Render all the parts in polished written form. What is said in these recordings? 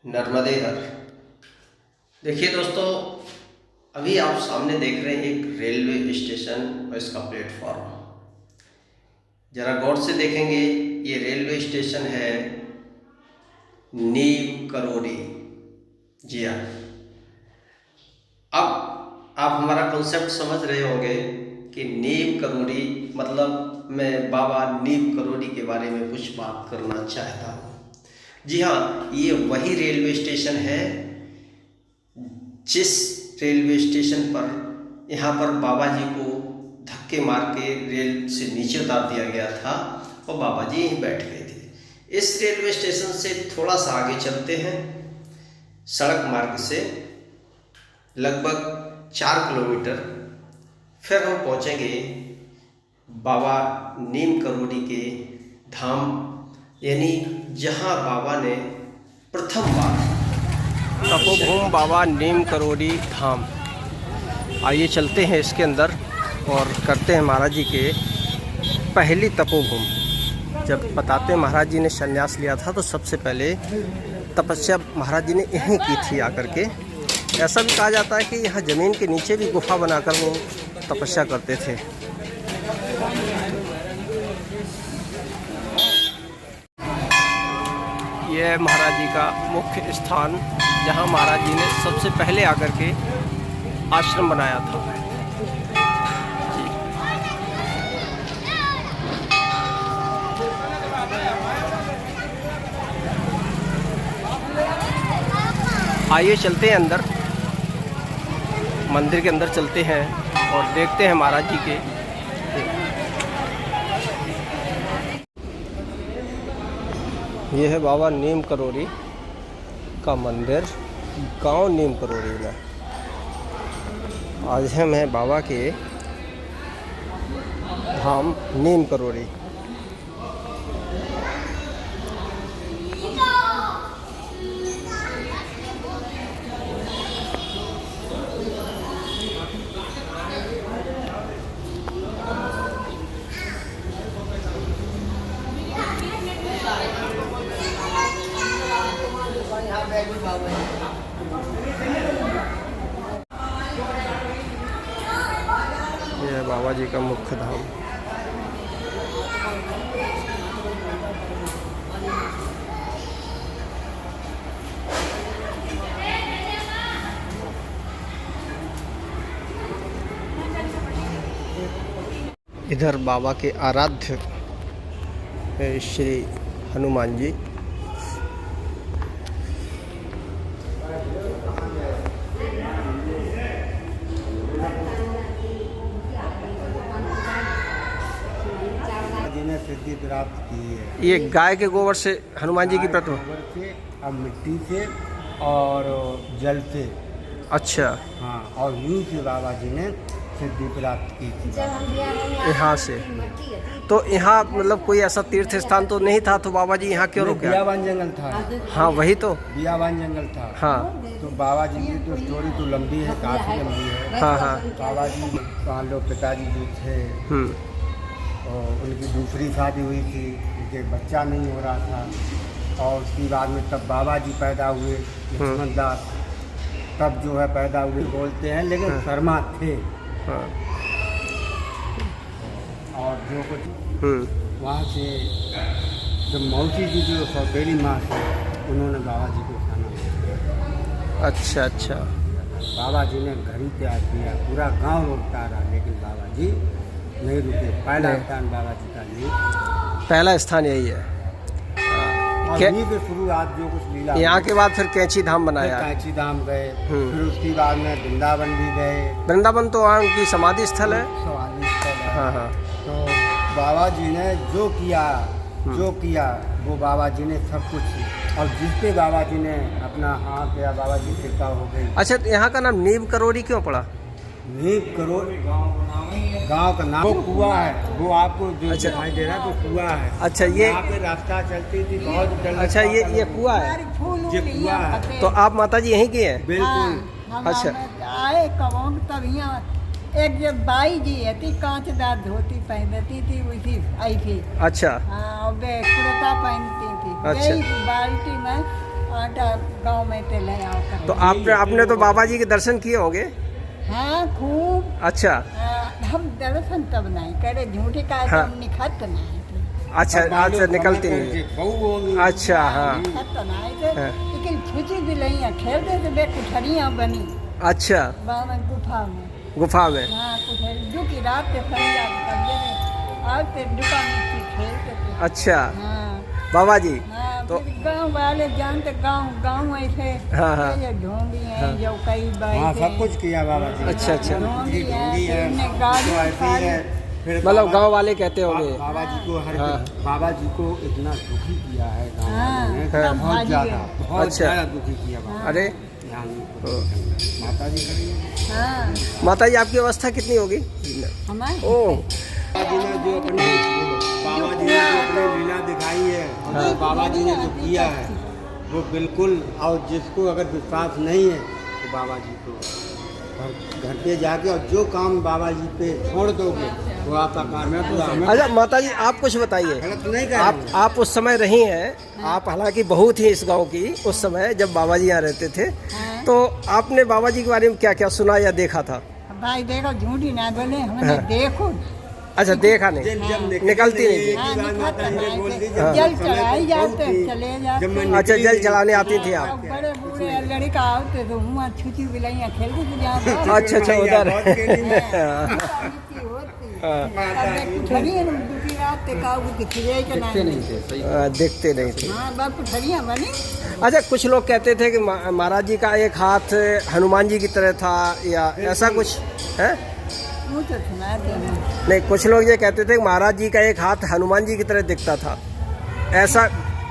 नर्मदे हर। देखिए दोस्तों, अभी आप सामने देख रहे हैं एक रेलवे स्टेशन और इसका प्लेटफॉर्म। ज़रा गौर से देखेंगे, ये रेलवे स्टेशन है नीम करोली। जी हाँ, अब आप हमारा कॉन्सेप्ट समझ रहे होंगे कि नीम करोली मतलब मैं बाबा नीम करोली के बारे में कुछ बात करना चाहता हूँ। जी हाँ, ये वही रेलवे स्टेशन है जिस रेलवे स्टेशन पर यहाँ पर बाबा जी को धक्के मार के रेल से नीचे उतार दिया गया था और बाबा जी यहीं बैठ गए थे। इस रेलवे स्टेशन से थोड़ा सा आगे चलते हैं, सड़क मार्ग से लगभग 4 किलोमीटर, फिर हम पहुँचेंगे बाबा नीम करोली के धाम, यानी जहाँ बाबा ने प्रथम बार तपोभूम बाबा नीम करोली धाम। आइए चलते हैं इसके अंदर और करते हैं महाराज जी के पहली तपोभूम। जब बताते हैं महाराज जी ने संन्यास लिया था तो सबसे पहले तपस्या महाराज जी ने यहीं की थी आकर के। ऐसा भी कहा जाता है कि यहाँ ज़मीन के नीचे भी गुफा बनाकर वो तपस्या करते थे। यह महाराज जी का मुख्य स्थान, जहाँ महाराज जी ने सबसे पहले आकर के आश्रम बनाया था। आइए चलते हैं अंदर, मंदिर के अंदर चलते हैं और देखते हैं महाराज जी के। यह है बाबा नीम करोली का मंदिर, गांव नीम करोली में। आज हम हैं बाबा के धाम नीम करोली। यह है बाबा जी का मुख्य धाम। इधर बाबा के आराध्य श्री हनुमान जी। सिद्धि प्राप्त की है। ये गाय के गोबर से हनुमान जी की प्रतिमा। गोबर से और मिट्टी से और जल से। अच्छा, हाँ, और यूं से बाबा जी ने सिद्धि प्राप्त की थी यहाँ से। तो यहाँ मतलब कोई ऐसा तीर्थ स्थान तो नहीं था, तो बाबा जी यहाँ क्यों रुके? बियाबान जंगल था। हाँ वही तो, बियाबान जंगल था। हाँ तो बाबा जी की तो स्टोरी तो लंबी है, काफी लंबी है। हाँ हाँ। बाबा जी वहाँ लोग पिताजी जो थे और उनकी दूसरी शादी हुई थी, उनके बच्चा नहीं हो रहा था, और उसके बाद में तब बाबा जी पैदा हुए, लक्ष्मण दास तब जो है पैदा हुए बोलते हैं, लेकिन शर्मा थे। हाँ। और जो कुछ वहाँ से जब मौसी जी जो सौतेली माँ थे, उन्होंने बाबा जी को खाना। अच्छा अच्छा। बाबा जी ने घर ही त्याग दिया, पूरा गांव रोकता रहा, लेकिन बाबा जी नहीं रुके। पहला स्थान बाबा जी का यही, पहला स्थान यही है। और यहीं से शुरुआत जो कुछ लीला। यहाँ के बाद फिर कैंची धाम बनाया। कैंची धाम गए, फिर उसके बाद में वृंदावन भी गए। वृंदावन तो वहाँ उनकी समाधि स्थल है। समाधि स्थल है। हाँ हाँ। तो बाबा जी ने जो किया वो बाबा जी ने सब कुछ, और जिस पे बाबा जी ने अपना हाथ या बाबा जी की कृपा हो गई। अच्छा, यहाँ का नाम नीम करोली क्यों पड़ा? नीम करोली गांव का नाम, वो कुआं है, वो आपको जो दिखाई दे रहा है तो कुआं है। अच्छा, ये यहाँ पे रास्ता चलती थी बहुत। अच्छा, ये कुआं है। ये कुआं है। तो आप माता जी यहीं की हैं? बिल्कुल। अच्छा। आए कब तब यहाँ एक जब बाई जी थी, कांचदार धोती पहनती थी, उसी आई थी। अच्छा। हाँ, वे कुर्ता पहनती थी। अच्छा। यही बाल्टी में आटा गांव में ते ले आओ कर। तो आपने तो बाबा जी के दर्शन किए होंगे? हाँ खूब। अच्छा हम दर्शन तब नहीं करे, झूठी का हाँ। हम निखत नहीं थे। अच्छा निकलती नहीं। अच्छा हाँ निखत नहीं थे, हाँ। लेकिन छुची दिलैया खेलते थे बे कुठरियाँ बनी अच्छा बाबा गुफा में। गुफा में। हाँ कुठरी जो की रात के संजा करते थे, आज ते दुकान में खेलते थे। अच्छा हाँ बाबा जी। हाँ, तो फिर गांव वाले जानते, गांव ऐसे हाँ, हाँ। ये ढोंगी हैं हाँ। जो कई बाई हाँ थे। सब कुछ किया बाबा जी। अच्छा, अच्छा। ढोंगी ढोंगी है, है, फिर गाड़ी तो ऐसी उठाई। है, फिर मतलब बाबा- गांव वाले कहते होंगे। बाबा जी को हाँ। बाबा जी को इतना दुखी किया है गाँव हाँ, वालों ने, हाँ। बहुत भाजी ज्यादा है। बहुत अच्छा। ज्यादा दुखी किया बाबा। अरे यहाँ माता जी करेंगे। हाँ माता जी आपकी अवस्था कितनी होगी? हमारे ओ बाबा जी ने जो अपनी लीला दिखाई है और बाबा जी ने जो किया है वो बिल्कुल, और जिसको अगर विश्वास नहीं है तो बाबा जी को घर पे जाके और जो काम बाबा जी पे छोड़ दोगे वो आपका काम है पूरा। अच्छा माता जी आप कुछ बताइए। गलत नहीं कह रहे हैं। आप उस समय रही हैं, आप हालांकि बहुत ही इस गांव की, उस समय जब बाबा जी यहाँ रहते थे, हाँ। तो आपने बाबा जी के बारे में क्या क्या सुना या देखा था? भाई देखो झूठी ना बोले, हमने हाँ। देखो अच्छा देखा नहीं, जब निकलती नहीं थी। हाँ, माता जी ने बोल दी, जब हाँ। जल समय चढ़ाई जाते बहुत थी, चले जाते। जब मैं अच्छा निकली जल नहीं। चलाने आती थी आप? अब बड़े बूढ़े लड़का आते तो हुआ छुची बिलैया खेलते थे जहाँ पर। अच्छा अच्छा उधर। बहुत खेली मैं। देखते नहीं थे। हाँ बस कुठरियाँ बनी। अच्छा कुछ लोग कहते थे कि महाराज जी का एक हाथ हनुमान जी की तरह था या ऐसा कुछ है? वो तो सुना देना। नहीं कुछ लोग ये कहते थे कि महाराज जी का एक हाथ हनुमान जी की तरह दिखता था, ऐसा?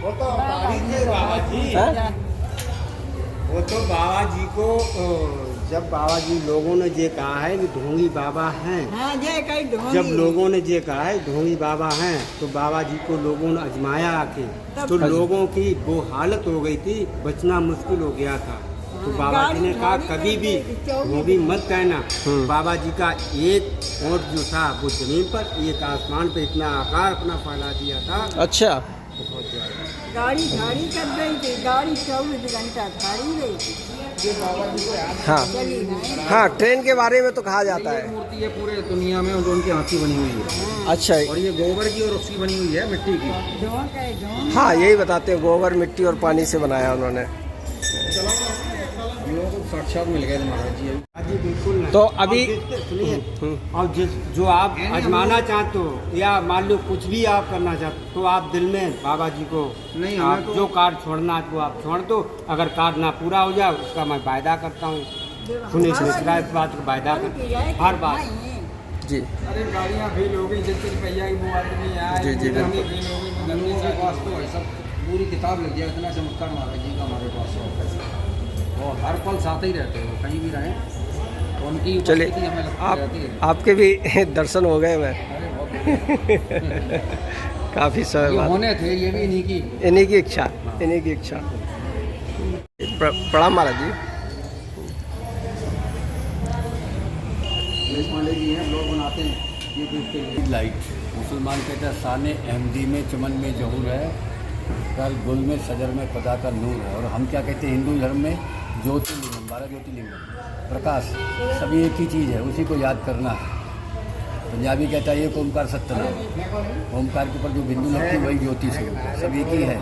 वो तो तारीख है बाबा जी। हाँ? वो तो बाबा जी को जब बाबा जी लोगों ने ये कहा है कि ढोंगी बाबा हैं, हाँ जय कई ढोंगी। जब लोगों ने ये कहा है ढोंगी बाबा हैं, तो बाबा जी को लोगों ने आजमाया आके, तो लोगों की वो हालत हो गई थी, बचना मुश्किल हो गया था। तो बाबा जी ने कहा कभी भी ढोंगी मत कहना। बाबा जी का एक ओंठ जो था वो जमीन पर, एक आसमान पे इतना आकार अपना फैला दिया था। अच्छा बहुत ज्यादा गाड़ी झाड़ी कर रही थी, गाड़ी 24 घंटा झाड़ी रही थी। हाँ चली नहीं। हाँ ट्रेन के बारे में तो कहा जाता है। मूर्ति है पूरे दुनिया में जो उनकी हाथी बनी हुई है, अच्छा और ये गोबर की और उसकी बनी हुई है मिट्टी की। ढोंग हाँ यही बताते हैं, गोबर मिट्टी और पानी से बनाया उन्होंने। लोगों को साक्षात मिल गए महाराज जी। जी बिल्कुल नहीं। तो अभी और सुनिए, और जो आप आजमाना चाहते हो या मान लो कुछ भी आप करना चाहते हो, तो आप दिल में बाबा जी को नहीं, आप हमें तो- जो कार्य छोड़ना है वो आप छोड़ दो। अगर कार्य ना पूरा हो जाए उसका मैं वायदा करता हूँ, सुनिए इस बात का वायदा करता हर बात। जी अरे गाड़ियाँ फेल हो गई, जितने रुपया ही वो आदमी आए, जी, जी, गाड़ी बिल्कुल। फेल हो गई, लोगों के पास तो ऐसा पूरी किताब लग जाए, इतना चमत्कार महाराज जी का हमारे पास है। और हर पल साथ ही रहते हो, कहीं भी रहें तो उनकी चलिए उपस्थिति हमें लगती रहती है। आपके भी दर्शन हो गए मैं अरे बहुत काफ़ी समय ये बाद। होने थे, ये भी इन्हीं की। इन्हीं की इच्छा, इन्हीं की इच्छा। प्रणाम महाराज जी। पांडे जी हैं, लोग बनाते हैं यूट्यूब के लिए। लाइट मुसलमान कहते हैं साने अहमदी में चमन में जहूर है, कल गुल में सजर में खुदा का नूर है। और हम क्या कहते हैं हिंदू धर्म में ज्योतिर्लिंगम, 12 ज्योतिर्लिंगम, प्रकाश, सभी एक ही चीज़ है, उसी को याद करना है। पंजाबी कहता है एक ओमकार सत्यनाम, ओमकार के ऊपर जो बिंदु लगती है वही ज्योति स्वरूप है, सब एक ही है,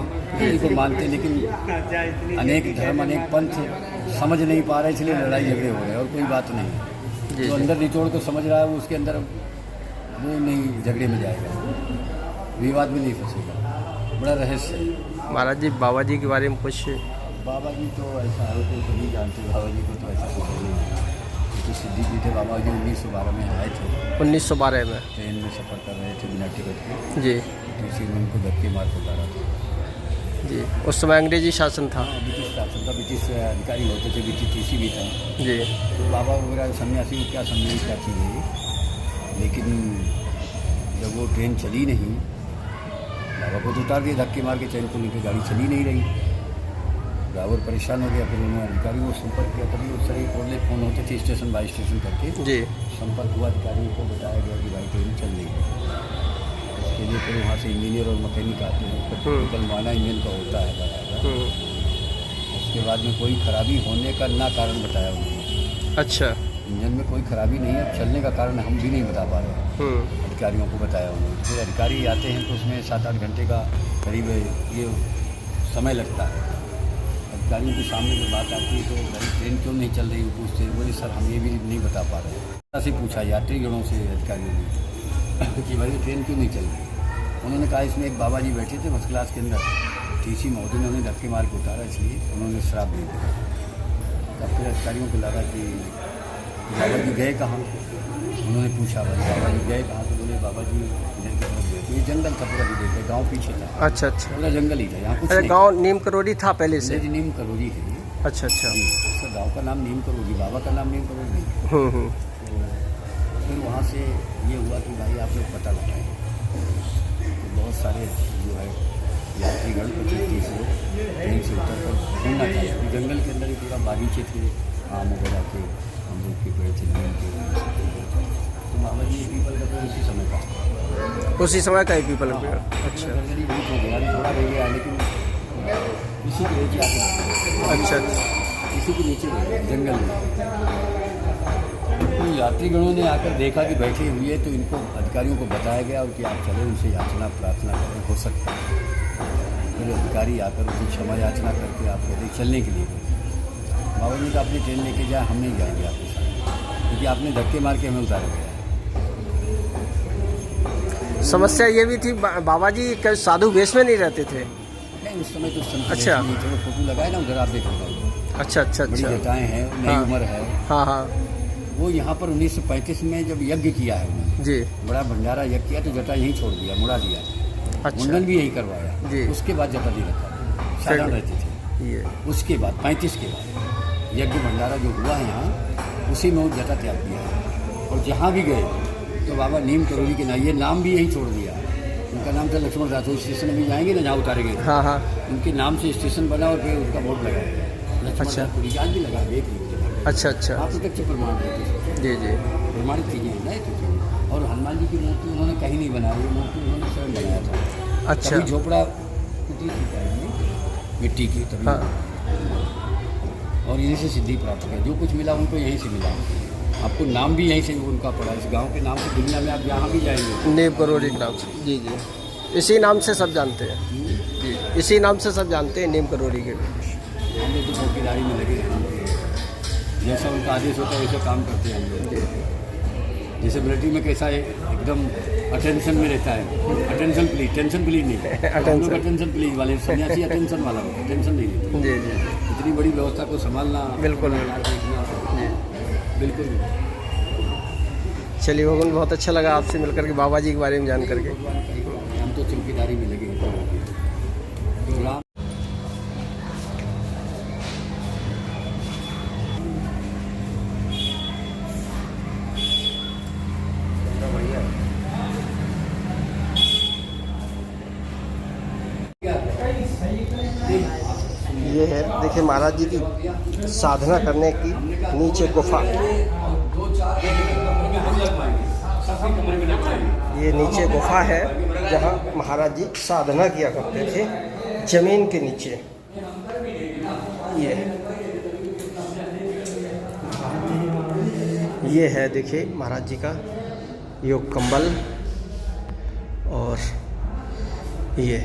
इसी को मानते हैं। लेकिन अनेक धर्म अनेक पंथ समझ नहीं पा रहे, इसलिए लड़ाई झगड़े हो रहे हैं, और कोई बात नहीं है। जो अंदर निचोड़ को समझ रहा है वो उसके अंदर वो नहीं झगड़े में जाएगा, विवाद में नहीं फंसेगा, बड़ा रहस्य है। महाराज जी बाबा जी के बारे में कुछ? बाबा जी तो ऐसा है तो सभी जानते हैं, बाबा जी को तो ऐसा कुछ नहीं है। तो सिद्धि जी थे बाबा जी, 1912 में आए थे, 1912 में? ट्रेन में सफ़र कर रहे थे बिना टिकट के, जी तो इसी में उनको धक्के मार के उतारा था। जी उस समय अंग्रेजी शासन था? ब्रिटिश शासन का, ब्रिटिश अधिकारी होते थे, ब्रिटिश टीसी भी था। जी तो बाबा वगैरह सन्यासी को क्या समझे क्या चीज़ है, लेकिन जब वो ट्रेन चली नहीं, बाबा को तो उतार दिया धक्के मार के, चैन को लेकर गाड़ी चली नहीं रही, ड्राइवर परेशान हो गया। फिर उन्होंने अधिकारी को संपर्क किया, तभी उस तरह के फ़ोन होते थे स्टेशन बाई स्टेशन करके, जी संपर्क हुआ, अधिकारियों को बताया गया कि भाई ट्रेन चल रही है। उसके लिए फिर वहाँ से इंजीनियर और मैकेनिक आते हैं, टेक्निकल माना इंजन का होता है बकायदा, उसके बाद में कोई खराबी होने का ना कारण बताया उन्होंने। अच्छा। इंजन में कोई खराबी नहीं है, चलने का कारण हम भी नहीं बता पा रहे हैं। अधिकारियों को बताया उन्होंने। फिर अधिकारी आते हैं तो उसमें 7-8 घंटे का करीब ये समय लगता है। अधिकारियों के सामने जब बात आती है तो भाई ट्रेन क्यों नहीं चल रही, पूछते हैं। बोले सर हम ये भी नहीं बता पा रहे हैं। ऐसे पूछा यात्रीगणों से अधिकारियों ने कि भाई ट्रेन क्यों नहीं चल रही। उन्होंने कहा इसमें एक बाबा जी बैठे थे फर्स्ट क्लास के अंदर, टीसी महोदय ने उन्हें धक्के मार के उतारा, इसलिए उन्होंने श्राप दे दिया। तब फिर अधिकारियों को लगा कि बाबा जी गए कहाँ। उन्होंने पूछा भाई बाबा जी गए कहाँ, तो बोले बाबा जी इधर की तरफ गए। तो ये जंगल था पूरा, भी देखा गाँव पीछे था। अच्छा अच्छा। पूरा जंगल ही था, यहाँ कुछ अरे नहीं। गांव नीम करोड़ी था पहले से? जी नीम करोड़ी है। अच्छा अच्छा। सर गाँव का नाम नीम करोड़ी, बाबा का नाम नीम करोड़ी नहीं। तो फिर वहाँ से ये हुआ कि भाई आप लोग पता लगाएं। तो बहुत सारे जो है यात्रीगण 25-30 लोग ट्रेन से उतर कर घूमना चाहिए। जंगल के अंदर ही पूरा बागीचे थे, आम वगैरह के, अमरूद के पेड़ थे, नीम के। तो बाबा जी पीपल का पेड़ उसी समय का, उसी समय का एक पीपल का पेड़। अच्छा जंगली बहुत हो गया, अभी थोड़ा रह गया, लेकिन इसी के नीचे आके अच्छा अच्छा। इसी के नीचे रह गया जंगल में। तो यात्रीगणों ने आकर देखा कि बैठे हुए हैं, तो इनको अधिकारियों को बताया गया और कि आप चले उनसे याचना प्रार्थना करें, हो सकता है। फिर अधिकारी आकर उनकी क्षमा याचना करके आप कहते चलने के लिए बोले। बाबा जी तो अपनी ट्रेन लेके जाए, हम नहीं जाएंगे आपके साथ, क्योंकि आपने धक्के मार के हमें उतारा गया। समस्या ये भी थी बाबा जी साधु वेश में नहीं रहते थे? नहीं उस समय तो संत अच्छा। चलो फोटो लगाए ना उधर, आप देख लो। अच्छा अच्छा बड़ी अच्छा। जटाएँ हैं, नई हाँ। उम्र है। हाँ हाँ वो यहाँ पर 1935 में जब यज्ञ किया है उन्होंने, जी। बड़ा भंडारा यज्ञ किया, तो जटा यहीं छोड़ दिया, मुड़ा दिया। अच्छा मुंडन भी यहीं करवाया जी। उसके बाद जटा नहीं रखा, साधारण रहते थे। ये उसके बाद 35 के बाद यज्ञ भंडारा जो हुआ है यहाँ, उसी में वो जटा त्याग दिया है। और जहाँ भी गए तो बाबा नीम करोड़ी के नाम, ये नाम भी यहीं छोड़ दिया। उनका नाम था लक्ष्मण राठौर। स्टेशन में जाएंगे ना, जहाँ उतारे गए, हाँ हाँ। उनके नाम से स्टेशन बना और फिर उनका बोर्ड लगाया गया, लक्ष्मण अच्छा। राठौर। आज भी लगा, देख लीजिए। अच्छा अच्छा। आप प्रत्यक्ष प्रमाण देते जी जी। प्रमाणित चीज़ें हैं ना ये तो चीज़ें। और हनुमान जी की मूर्ति उन्होंने कहीं नहीं बनाई, वो मूर्ति उन्होंने स्वयं बनाया था। अच्छा। तभी झोपड़ा कुटी थी पहले मिट्टी की, तभी। हाँ। और यहीं से सिद्धि प्राप्त किया, जो कुछ मिला उनको यहीं से मिला। आपको नाम भी यहीं से उनका पड़ा, इस गांव के नाम से दुनिया में आप जहाँ भी जाएंगे नीम करोड़ी के नाम से। जी जी, इसी नाम से सब जानते हैं। जी, इसी नाम से सब जानते हैं, नीम करोड़ी के। हम लोग तो चौकीदारी में लगे हैं, जैसा उनका आदेश होता है वैसे काम करते हैं हम लोग। जैसे मिलिट्री में कैसा है, एकदम अटेंशन में रहता है, अटेंशन प्लीज, टेंशन प्लीज नहीं। हम लोग अटेंशन प्लीज वाले, सन्यासी अटेंशन वाला होता है, टेंशन नहीं लेते। जी जी, इतनी बड़ी व्यवस्था को संभालना, बिल्कुल देखना, बिल्कुल। चलिए भगवान, बहुत अच्छा लगा आपसे मिलकर के, बाबा जी के बारे में जान करके। हम तो चौकीदारी में लगे हैं। तो राम ये है, देखिए महाराज जी की साधना करने की नीचे गुफा। ये नीचे गुफा है जहाँ महाराज जी साधना किया करते थे, जमीन के नीचे। ये है, देखिए महाराज जी का योग कंबल। और ये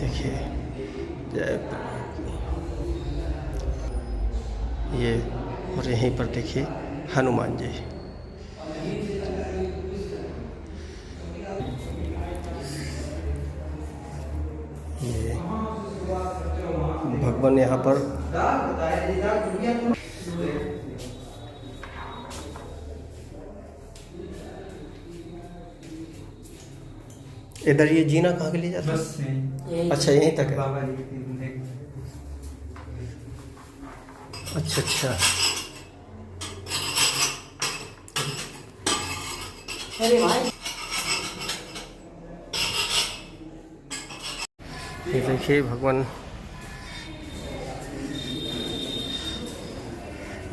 देखिए, ये, और यहीं पर देखिए हनुमान जी। ये भगवान यहाँ पर इधर ये जीना कहाँ के लिए जाता है? अच्छा, यहीं तक है। अच्छा अच्छा। ये देखिए भगवान,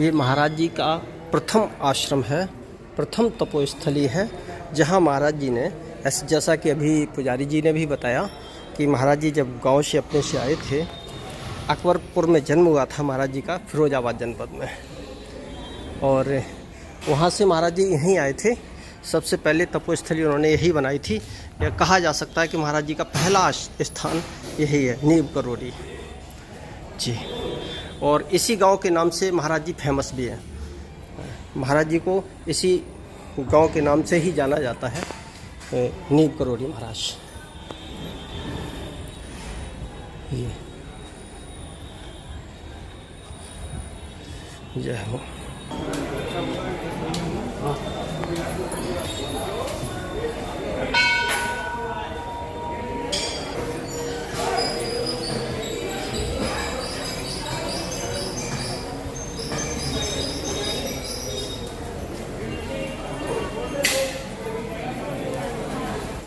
ये महाराज जी का प्रथम आश्रम है, प्रथम तपोस्थली है, जहाँ महाराज जी ने, जैसा कि अभी पुजारी जी ने भी बताया कि महाराज जी जब गांव से अपने से आए थे, अकबरपुर में जन्म हुआ था महाराज जी का, फिरोजाबाद जनपद में, और वहाँ से महाराज जी यहीं आए थे। सबसे पहले तपोस्थली उन्होंने यही बनाई थी। यह कहा जा सकता है कि महाराज जी का पहला स्थान यही है, नीम करोड़ी जी। और इसी गांव के नाम से महाराज जी फेमस भी हैं। महाराज जी को इसी गांव के नाम से ही जाना जाता है, नीम करोड़ी महाराज। ये जय हो।